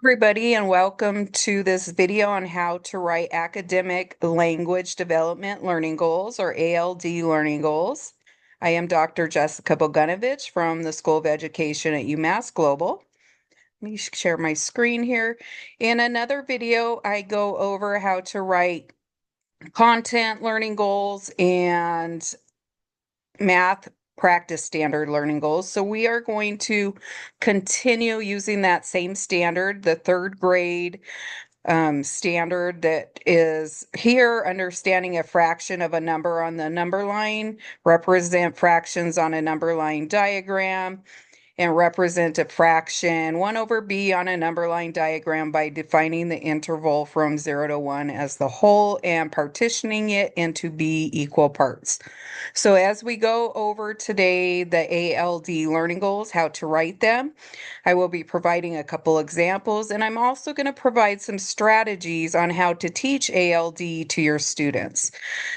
Everybody, and welcome to this video on how to write academic language development learning goals, or ALD learning goals. I am Dr. Jessica Bogunovich from the School of Education at UMass Global. Let me share my screen here. In another video, I go over how to write content learning goals and math practice standard learning goals. So we are going to continue using that same standard, the third grade standard that is here, understanding a fraction of a number on the number line, represent fractions on a number line diagram, and represent a fraction 1 over b on a number line diagram by defining the interval from 0 to 1 as the whole and partitioning it into b equal parts. So as we go over today the ALD learning goals, how to write them, I will be providing a couple examples, and I'm also going to provide some strategies on how to teach ALD to your students.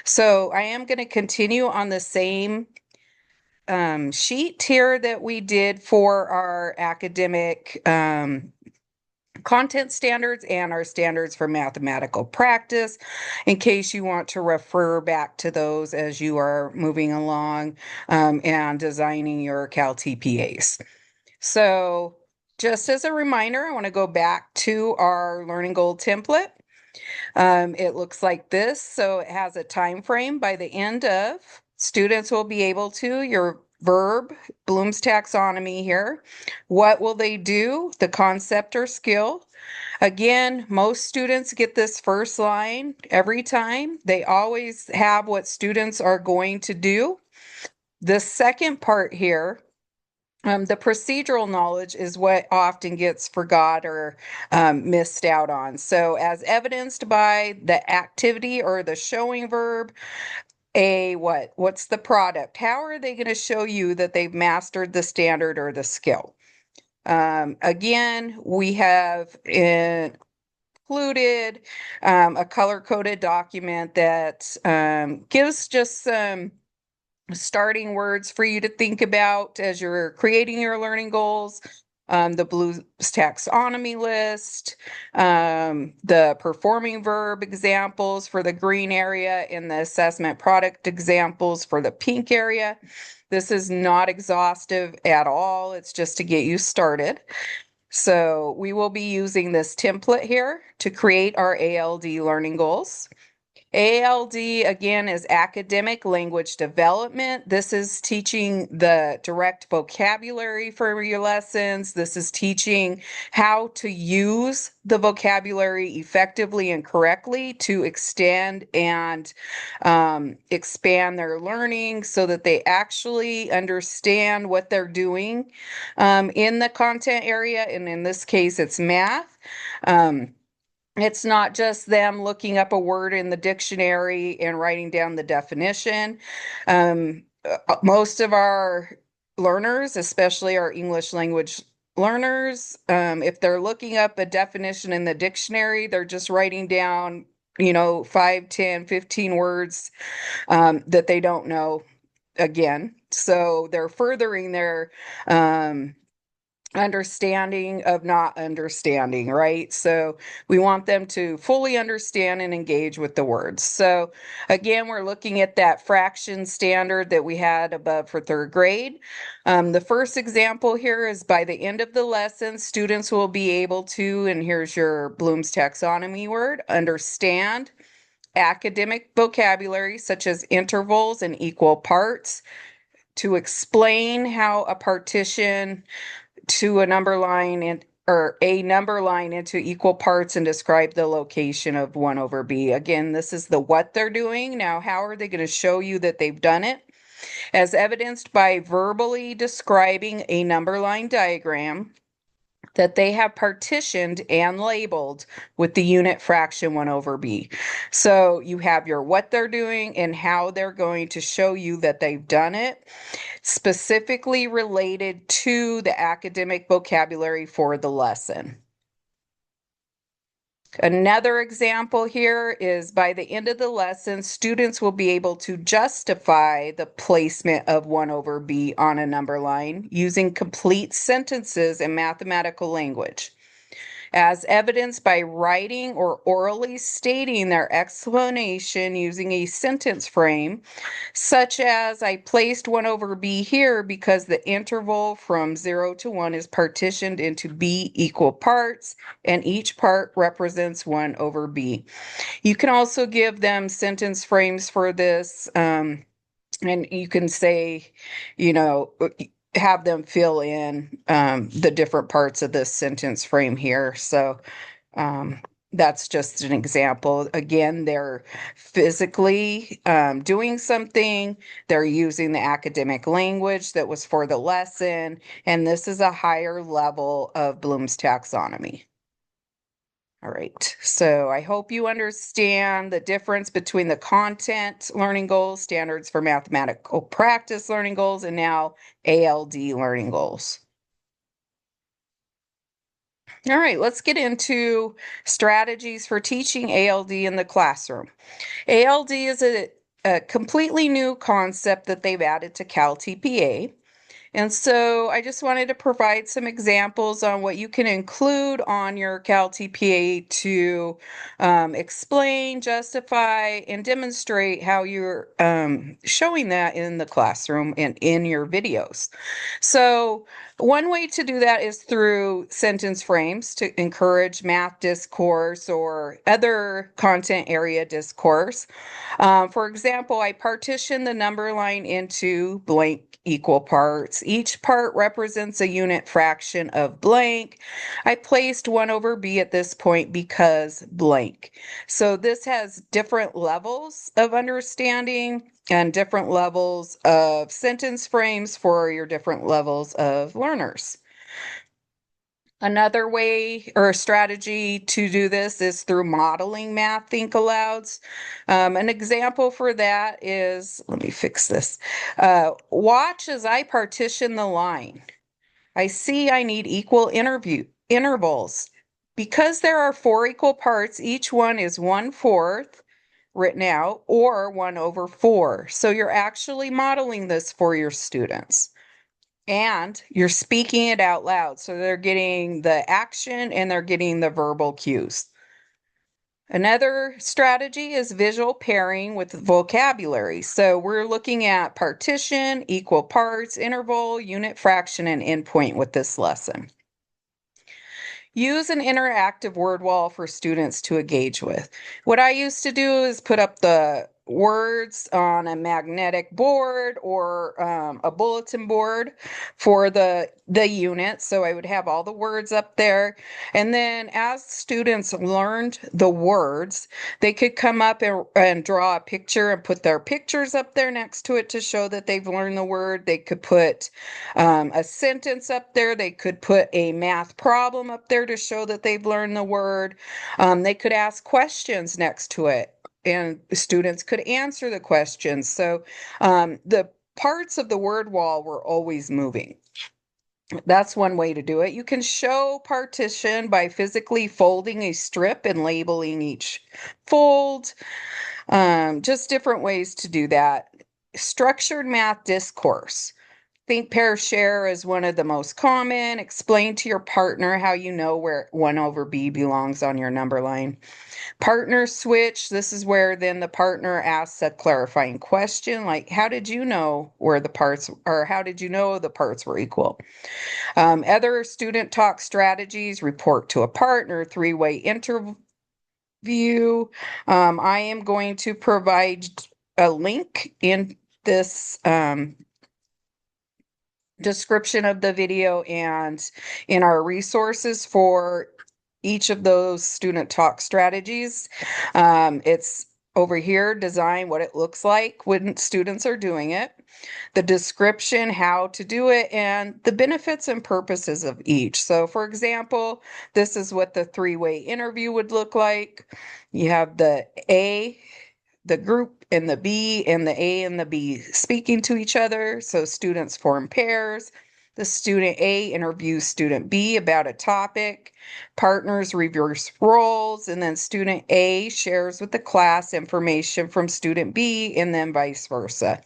So I am going to continue on the same sheet here that we did for our academic content standards and our standards for mathematical practice, in case you want to refer back to those as you are moving along and designing your CalTPAs. So just as a reminder, I want to go back to our learning goal template. It looks like this. So it has a time frame by the end of. Students will be able to, your verb, Bloom's taxonomy here. What will they do? The concept or skill. Again, most students get this first line every time. They always have what students are going to do. The second part here, the procedural knowledge is what often gets forgot or missed out on. So as evidenced by the activity or the showing verb, what's the product? How are they going to show you that they've mastered the standard or the skill? Again, we have included a color-coded document that gives just some starting words for you to think about as you're creating your learning goals. The Bloom's taxonomy list, the performing verb examples for the green area, and the assessment product examples for the pink area. This is not exhaustive at all. It's just to get you started. So we will be using this template here to create our ALD learning goals. ALD, again, is academic language development. This is teaching the direct vocabulary for your lessons. This is teaching how to use the vocabulary effectively and correctly to extend and expand their learning so that they actually understand what they're doing in the content area. And in this case, it's math. It's not just them looking up a word in the dictionary and writing down the definition. Most of our learners, especially our English language learners, if they're looking up a definition in the dictionary, they're just writing down, 5, 10, 15 words that they don't know again. So they're furthering their understanding of not understanding, right? So we want them to fully understand and engage with the words. So again, we're looking at that fraction standard that we had above for third grade. The first example here is by the end of the lesson, students will be able to, and here's your Bloom's taxonomy word, understand academic vocabulary such as intervals and equal parts, to explain how a partition to a number line or a number line into equal parts and describe the location of 1 over b. Again, this is the what they're doing. Now, how are they going to show you that they've done it? As evidenced by verbally describing a number line diagram that they have partitioned and labeled with the unit fraction 1 over b. So you have your what they're doing and how they're going to show you that they've done it, specifically related to the academic vocabulary for the lesson. Another example here is by the end of the lesson, students will be able to justify the placement of 1 over b on a number line using complete sentences in mathematical language. as evidenced by writing or orally stating their explanation using a sentence frame, such as I placed 1 over b here because the interval from 0 to 1 is partitioned into b equal parts, and each part represents 1 over b. You can also give them sentence frames for this, and you can say, have them fill in the different parts of this sentence frame here. So that's just an example. Again, they're physically doing something, they're using the academic language that was for the lesson, and this is a higher level of Bloom's taxonomy. All right, so I hope you understand the difference between the content learning goals, standards for mathematical practice learning goals, and now ALD learning goals. All right, let's get into strategies for teaching ALD in the classroom. ALD is a completely new concept that they've added to CalTPA. And so I just wanted to provide some examples on what you can include on your CalTPA to explain, justify, and demonstrate how you're showing that in the classroom and in your videos. So one way to do that is through sentence frames to encourage math discourse or other content area discourse. For example, I partition the number line into blank equal parts. Each part represents a unit fraction of blank. I placed 1 over b at this point because blank. So this has different levels of understanding and different levels of sentence frames for your different levels of learners. Another way or strategy to do this is through modeling math think alouds. An example for that is, let me fix this. Watch as I partition the line. I see I need equal intervals. Because there are 4 equal parts, each one is 1/4 written out or 1 over 4. So you're actually modeling this for your students. And you're speaking it out loud. So they're getting the action and they're getting the verbal cues. Another strategy is visual pairing with vocabulary. So we're looking at partition, equal parts, interval, unit fraction, and endpoint with this lesson. Use an interactive word wall for students to engage with. What I used to do is put up the words on a magnetic board or a bulletin board for the unit. So I would have all the words up there. And then as students learned the words, they could come up and draw a picture and put their pictures up there next to it to show that they've learned the word. They could put a sentence up there. They could put a math problem up there to show that they've learned the word. They could ask questions next to it, and students could answer the questions. So the parts of the word wall were always moving. That's one way to do it. You can show partition by physically folding a strip and labeling each fold. Just different ways to do that. Structured math discourse. Think, pair, share is one of the most common. Explain to your partner how you know where 1 over b belongs on your number line. Partner switch. This is where then the partner asks a clarifying question like, how did you know where the parts, or how did you know the parts were equal? Other student talk strategies, report to a partner, 3-way interview. I am going to provide a link in this description of the video and in our resources for each of those student talk strategies. It's over here, design what it looks like when students are doing it, the description, how to do it, and the benefits and purposes of each. So for example, this is what the 3-way interview would look like. You have the A, the group, and the B, and the A and the B speaking to each other. So students form pairs. The student A interviews student B about a topic. Partners reverse roles, and then student A shares with the class information from student B, and then vice versa.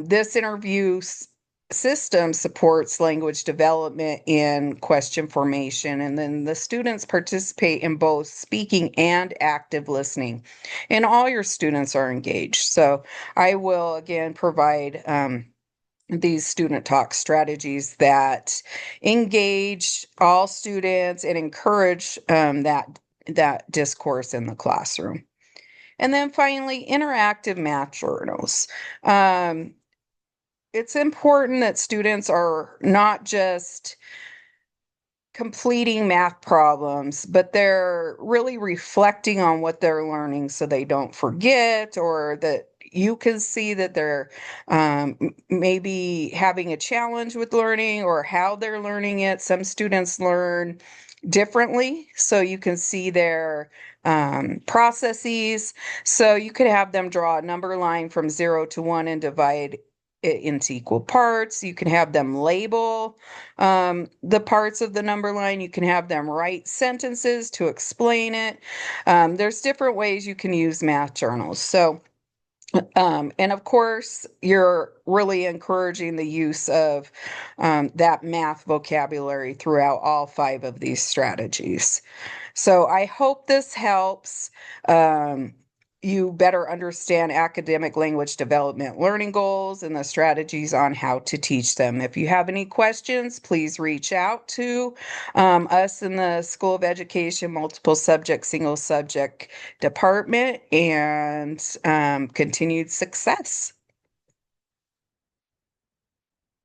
This interview system supports language development and question formation, and then the students participate in both speaking and active listening, and all your students are engaged. So I will again provide these student talk strategies that engage all students and encourage that discourse in the classroom. And then finally, interactive math journals. Um, it's important that students are not just completing math problems, but they're really reflecting on what they're learning so they don't forget, or that you can see that they're maybe having a challenge with learning or how they're learning it. Some students learn differently, so you can see their processes. So you could have them draw a number line from 0 to 1 and divide it into equal parts. You can have them label the parts of the number line. You can have them write sentences to explain it. There's different ways you can use math journals. So, and of course, you're really encouraging the use of that math vocabulary throughout all 5 of these strategies. So I hope this helps you better understand academic language development learning goals and the strategies on how to teach them. If you have any questions, please reach out to us in the School of Education Multiple Subject, Single Subject Department, and continued success.